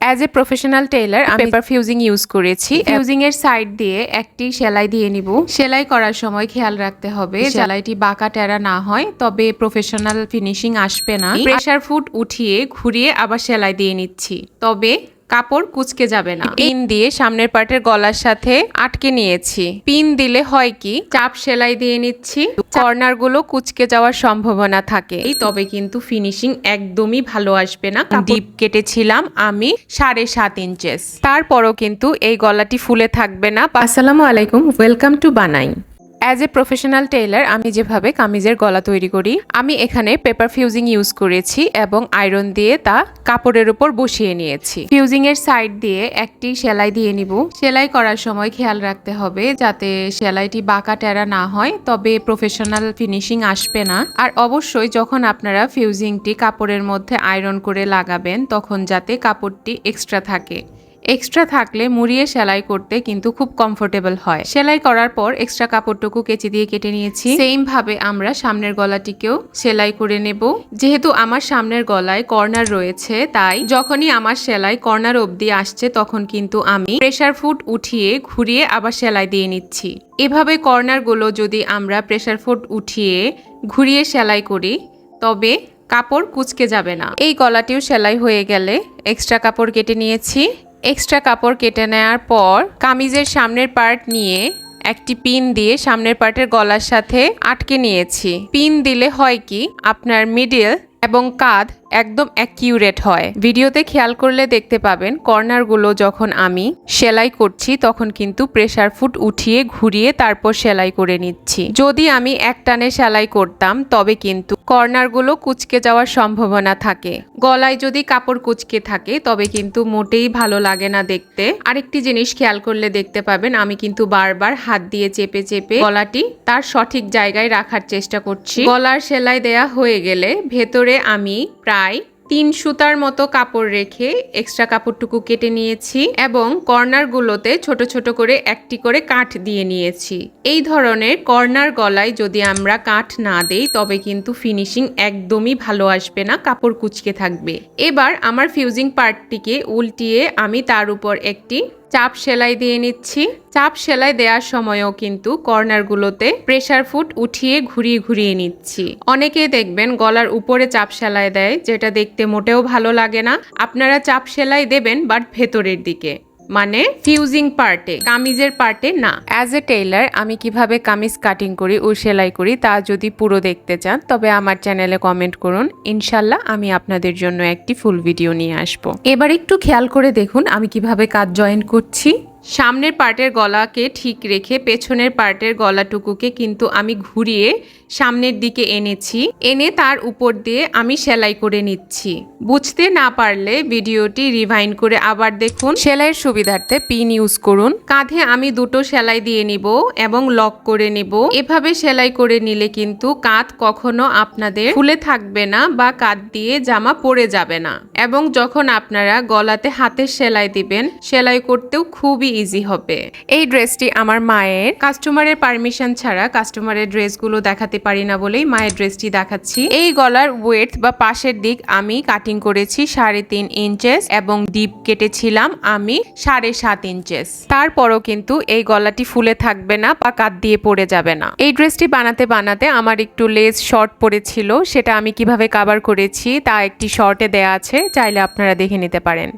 As a professional Taylor আমি paper fusing use করেছি। Fusing এর সাইড দিয়ে একটি সেলাই দিয়ে নিব। সেলাই করার সময় খেয়াল রাখতে হবে সেলাইটি বাঁকা টেরা না হয়, তবে প্রফেশনাল ফিনিশিং আসবে না। প্রেসার ফুট উঠিয়ে ঘুরিয়ে আবার সেলাই দিয়ে নিচ্ছি, তবে কাপড় কুঁচকে যাবে না। পিন দিয়ে সামনের পার্টের গলার সাথে আটকে নিয়েছি। পিন দিলে হয় কি, চাপ সেলাই দিয়ে নিচ্ছি, কর্নার গুলো কুঁচকে যাওয়ার সম্ভাবনা থাকে, তবে কিন্তু ফিনিশিং একদমই ভালো আসবে না। ডিপ কেটেছিলাম আমি 7.5 ইঞ্চেস, তারপরও কিন্তু এই গলাটি ফুলে থাকবে না। আসসালামু আলাইকুম, ওয়েলকাম টু বানাই। অ্যাজ এ প্রফেশনাল টেইলার আমি যেভাবে কামিজের গলা তৈরি করি, আমি এখানে পেপার ফিউজিং ইউজ করেছি এবং আয়রন দিয়ে তা কাপড়ের উপর বসিয়ে নিয়েছি। ফিউজিং এর সাইড দিয়ে একটি সেলাই দিয়ে নিব। সেলাই করার সময় খেয়াল রাখতে হবে যাতে সেলাইটি বাঁকা টেরা না হয়, তবে প্রফেশনাল ফিনিশিং আসবে না। আর অবশ্যই যখন আপনারা ফিউজিংটি কাপড়ের মধ্যে আয়রন করে লাগাবেন, তখন যাতে কাপড়টি এক্সট্রা থাকে। এক্সট্রা থাকলে মুড়িয়ে সেলাই করতে কিন্তু খুব কমফোর্টেবল হয়। সেলাই করার পর এক্সট্রা কাপড়টুকু কেচি দিয়ে কেটে নিয়েছি। সেম ভাবে আমরা সামনের গলাটিকেও সেলাই করে নেব। যেহেতু আমার সামনের গলায় কর্নার রয়েছে, তাই যখনই আমার সেলাই কর্নার অবধি আসছে তখন কিন্তু আমি প্রেসার ফুট উঠিয়ে ঘুরিয়ে আবার সেলাই দিয়ে নিচ্ছি। এভাবে কর্নার গুলো যদি আমরা প্রেসার ফুট উঠিয়ে ঘুরিয়ে সেলাই করি, তবে কাপড় কুঁচকে যাবে না। এই গলাটিও সেলাই হয়ে গেলে এক্সট্রা কাপড় কেটে নিয়েছি। এক্সট্রা কাপড় কেটে নেওয়ার পর কামিজের সামনের পার্ট নিয়ে একটি পিন দিয়ে সামনের পার্টের গলার সাথে আটকে নিয়েছি। পিন দিলে হয় কি, আপনার মিডল এবং কাঁধ একদম অ্যাকিউরেট হয়। ভিডিওতে খেয়াল করলে দেখতে পাবেন কর্নারগুলো যখন আমি সেলাই করছি তখন কিন্তু প্রেসার ফুট উঠিয়ে ঘুরিয়ে তারপর সেলাই করে নিচ্ছি। যদি আমি এক টানে সেলাই করতাম তবে কিন্তু কর্নারগুলো কুঁচকে যাওয়ার সম্ভাবনা থাকে। গলায় যদি কাপড় কুঁচকে থাকে তবে কিন্তু মোটেই ভালো লাগে না দেখতে। আরেকটি জিনিস খেয়াল করলে দেখতে পাবেন আমি কিন্তু বারবার হাত দিয়ে চেপে চেপে গলাটি তার সঠিক জায়গায় রাখার চেষ্টা করছি। গলার সেলাই দেয়া হয়ে গেলে ভেতরে আমি প্রায় 3 সুতার মতো কাপড় রেখে এক্সট্রা কাপড়টুকু কেটে নিয়েছি এবং কর্নারগুলোতে ছোট ছোট করে একটি করে কাঠ দিয়ে নিয়েছি। এই ধরনের কর্নার গলায় যদি আমরা কাঠ না দেই তবে কিন্তু ফিনিশিং একদমই ভালো আসবে না, কাপড় কুঁচকে থাকবে। এবার আমার ফিউজিং পার্টটিকে উল্টিয়ে আমি তার উপর একটি চাপ সেলাই দিয়ে নিচ্ছি। চাপ সেলাই দেওয়ার সময়ও কিন্তু কর্নারগুলোতে প্রেসার ফুট উঠিয়ে ঘুরিয়ে ঘুরিয়ে নিচ্ছি। অনেকেই দেখবেন গলার উপরে চাপ সেলাই দেয়, যেটা দেখতে মোটেও ভালো লাগে না। আপনারা চাপ সেলাই দেবেন বাট ভেতরের দিকে, মানে ফিউজিং পার্টে, কামিজের পার্টে না। অ্যাজ এ টেইলার আমি কিভাবে কামিজ কাটিং করি ও সেলাই করি তা যদি পুরো দেখতে চান তবে আমার চ্যানেলে কমেন্ট করুন, ইনশাল্লাহ আমি আপনাদের জন্য একটি ফুল ভিডিও নিয়ে আসব। এবার একটু খেয়াল করে দেখুন আমি কিভাবে কাজ জয়েন করছি। সামনের পার্টের গলাকে ঠিক রেখে পেছনের পার্টের গলাটুকুকে কিন্তু আমি ঘুরিয়ে সামনের দিকে এনেছি। এনে তার উপর দিয়ে আমি সেলাই করে নিচ্ছি। বুঝতে না পারলে ভিডিওটি রিভাইন্ড করে আবার দেখুন। সেলাইয়ের সুবিধার্থে পিন ইউজ করুন। কাঁধে আমি দুটো সেলাই দিয়ে নিব এবং লক করে নিব। এভাবে সেলাই করে নিলে কিন্তু কাঁধ কখনো আপনাদের ফুলে থাকবে না বা কাঁধ দিয়ে জামা পড়ে যাবে না। এবং যখন আপনারা গলাতে হাতের সেলাই দিবেন, সেলাই করতেও খুবই ইজি হবে। এই ড্রেসটি আমার মায়ের, কাস্টমারের পারমিশন ছাড়া কাস্টমারের ড্রেসগুলো দেখাতে পারি না বলেই মায়ের ড্রেসটি দেখাচ্ছি। এই গলার ওয়েট বা পাশের দিক আমি কাটিং করেছি 3.5 ইঞ্চেস এবং ডিপ কেটেছিলাম আমি 7.5 ইঞ্চেস। তারপরও কিন্তু এই গলাটি ফুলে থাকবে না বা কাঁধ দিয়ে পড়ে যাবে না। এই ড্রেসটি বানাতে বানাতে আমার একটু লেস শর্ট পড়েছিল, সেটা আমি কিভাবে কভার করেছি তা একটি শর্টে দেয়া আছে, চাইলে আপনারা দেখে নিতে পারেন।